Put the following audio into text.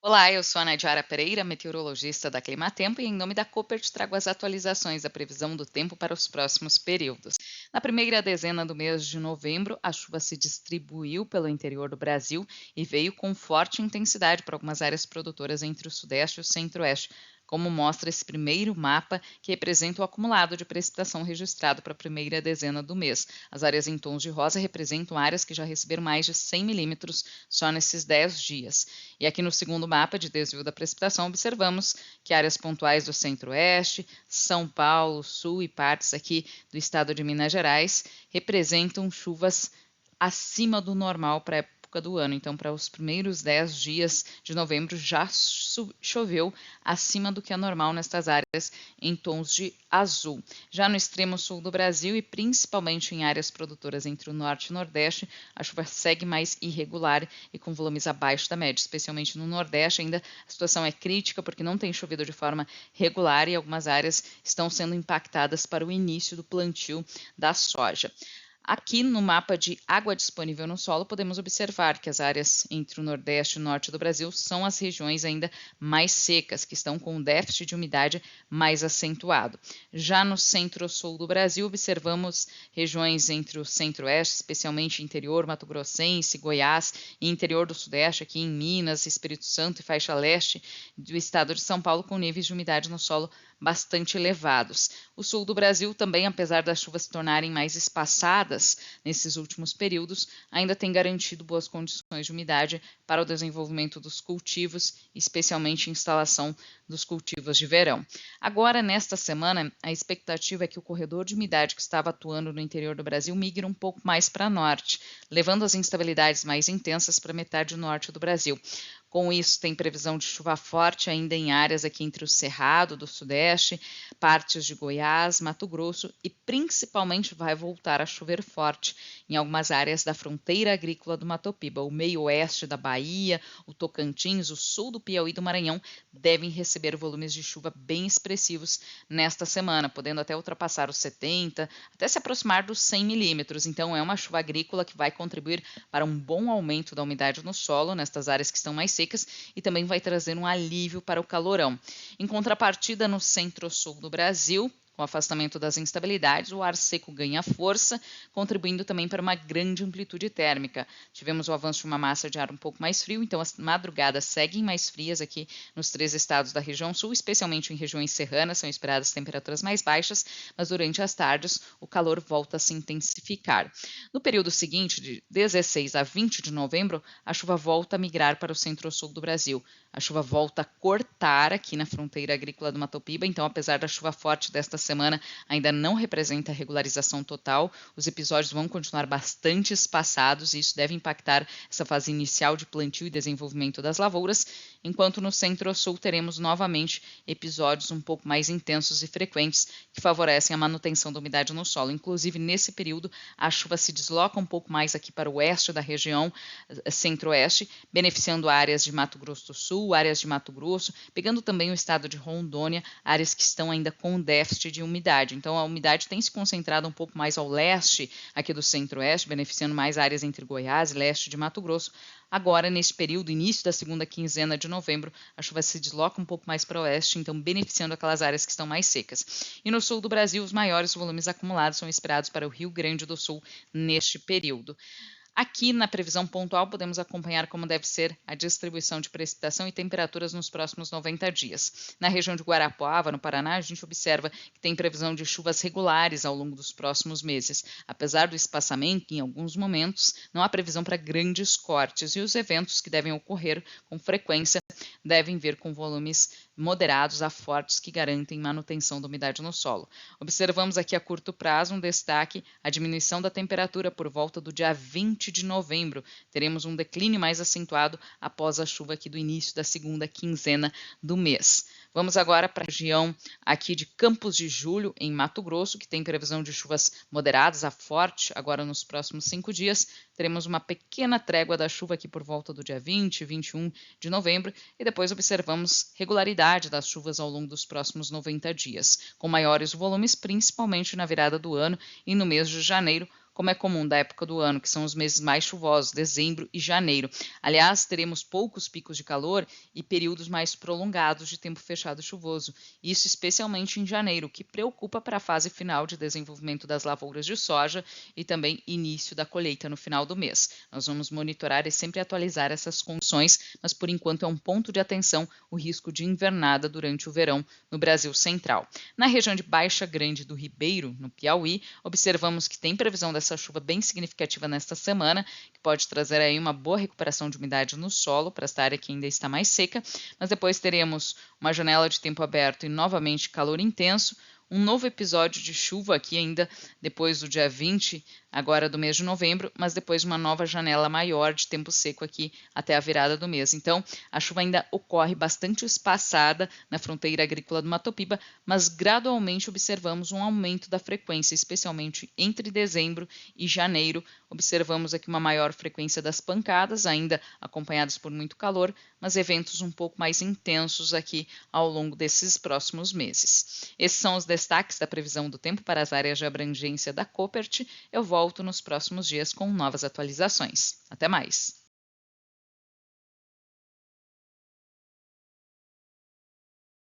Olá, eu sou a Nadiara Pereira, meteorologista da Climatempo, e em nome da Cooper te trago as atualizações da previsão do tempo para os próximos períodos. Na primeira dezena do mês de novembro, a chuva se distribuiu pelo interior do Brasil e veio com forte intensidade para algumas áreas produtoras entre o Sudeste e o Centro-Oeste, como mostra esse primeiro mapa, que representa o acumulado de precipitação registrado para a primeira dezena do mês. As áreas em tons de rosa representam áreas que já receberam mais de 100 milímetros só nesses 10 dias. E aqui no segundo mapa de desvio da precipitação, observamos que áreas pontuais do Centro-Oeste, São Paulo, Sul e partes aqui do estado de Minas Gerais representam chuvas acima do normal para a época do ano. Então, para os primeiros 10 dias de novembro, já choveu acima do que é normal nestas áreas em tons de azul. Já no extremo sul do Brasil e principalmente em áreas produtoras entre o norte e o nordeste, a chuva segue mais irregular e com volumes abaixo da média, especialmente no nordeste. Ainda a situação é crítica porque não tem chovido de forma regular e algumas áreas estão sendo impactadas para o início do plantio da soja. Aqui no mapa de água disponível no solo, podemos observar que as áreas entre o Nordeste e o Norte do Brasil são as regiões ainda mais secas, que estão com um déficit de umidade mais acentuado. Já no Centro-Sul do Brasil, observamos regiões entre o Centro-Oeste, especialmente interior mato-grossense, Goiás e interior do Sudeste, aqui em Minas, Espírito Santo e faixa leste do estado de São Paulo, com níveis de umidade no solo bastante elevados. O sul do Brasil também, apesar das chuvas se tornarem mais espaçadas nesses últimos períodos, ainda tem garantido boas condições de umidade para o desenvolvimento dos cultivos, especialmente a instalação dos cultivos de verão. Agora, nesta semana, a expectativa é que o corredor de umidade que estava atuando no interior do Brasil migre um pouco mais para norte, levando as instabilidades mais intensas para a metade norte do Brasil. Com isso, tem previsão de chuva forte ainda em áreas aqui entre o Cerrado do Sudeste, partes de Goiás, Mato Grosso e principalmente vai voltar a chover forte em algumas áreas da fronteira agrícola do Mato Piba. O meio oeste da Bahia, o Tocantins, o sul do Piauí e do Maranhão devem receber volumes de chuva bem expressivos nesta semana, podendo até ultrapassar os 70, até se aproximar dos 100 milímetros. Então, é uma chuva agrícola que vai contribuir para um bom aumento da umidade no solo, nestas áreas que estão mais secas, e também vai trazer um alívio para o calorão. Em contrapartida, no centro-sul do Brasil, com o afastamento das instabilidades, o ar seco ganha força, contribuindo também para uma grande amplitude térmica. Tivemos o avanço de uma massa de ar um pouco mais frio, então as madrugadas seguem mais frias aqui nos 3 estados da região sul, especialmente em regiões serranas, são esperadas temperaturas mais baixas, mas durante as tardes o calor volta a se intensificar. No período seguinte, de 16 a 20 de novembro, a chuva volta a migrar para o centro-sul do Brasil. A chuva volta a cortar aqui na fronteira agrícola do Mato Piba, então apesar da chuva forte desta semana, ainda não representa a regularização total. Os episódios vão continuar bastante espaçados e isso deve impactar essa fase inicial de plantio e desenvolvimento das lavouras, enquanto no centro-sul teremos novamente episódios um pouco mais intensos e frequentes que favorecem a manutenção da umidade no solo. Inclusive, nesse período, a chuva se desloca um pouco mais aqui para o oeste da região centro-oeste, beneficiando áreas de Mato Grosso do Sul, áreas de Mato Grosso, pegando também o estado de Rondônia, áreas que estão ainda com déficit de umidade. Então, a umidade tem se concentrado um pouco mais ao leste aqui do centro-oeste, beneficiando mais áreas entre Goiás e leste de Mato Grosso. Agora, neste período, início da segunda quinzena de novembro, a chuva se desloca um pouco mais para o oeste, então beneficiando aquelas áreas que estão mais secas. E no sul do Brasil, os maiores volumes acumulados são esperados para o Rio Grande do Sul neste período. Aqui na previsão pontual podemos acompanhar como deve ser a distribuição de precipitação e temperaturas nos próximos 90 dias. Na região de Guarapuava, no Paraná, a gente observa que tem previsão de chuvas regulares ao longo dos próximos meses. Apesar do espaçamento, em alguns momentos, não há previsão para grandes cortes e os eventos que devem ocorrer com frequência devem vir com volumes moderados a fortes que garantem manutenção da umidade no solo. Observamos aqui a curto prazo um destaque, a diminuição da temperatura por volta do dia 20 de novembro. Teremos um declínio mais acentuado após a chuva aqui do início da segunda quinzena do mês. Vamos agora para a região aqui de Campos de Julho, em Mato Grosso, que tem previsão de chuvas moderadas a forte agora nos próximos 5 dias. Teremos uma pequena trégua da chuva aqui por volta do dia 20 e 21 de novembro e depois observamos regularidade das chuvas ao longo dos próximos 90 dias, com maiores volumes principalmente na virada do ano e no mês de janeiro, como é comum da época do ano, que são os meses mais chuvosos, dezembro e janeiro. Aliás, teremos poucos picos de calor e períodos mais prolongados de tempo fechado chuvoso, isso especialmente em janeiro, o que preocupa para a fase final de desenvolvimento das lavouras de soja e também início da colheita no final do mês. Nós vamos monitorar e sempre atualizar essas condições, mas por enquanto é um ponto de atenção o risco de invernada durante o verão no Brasil Central. Na região de Baixa Grande do Ribeiro, no Piauí, observamos que tem previsão dessa chuva bem significativa nesta semana, que pode trazer aí uma boa recuperação de umidade no solo para esta área que ainda está mais seca, mas depois teremos uma janela de tempo aberto e novamente calor intenso, um novo episódio de chuva aqui ainda depois do dia 20, agora do mês de novembro, mas depois uma nova janela maior de tempo seco aqui até a virada do mês. Então, a chuva ainda ocorre bastante espaçada na fronteira agrícola do Mato Piba, mas gradualmente observamos um aumento da frequência, especialmente entre dezembro e janeiro. Observamos aqui uma maior frequência das pancadas, ainda acompanhadas por muito calor, mas eventos um pouco mais intensos aqui ao longo desses próximos meses. Esses são os destaques da previsão do tempo para as áreas de abrangência da Copert. Eu volto nos próximos dias com novas atualizações. Até mais!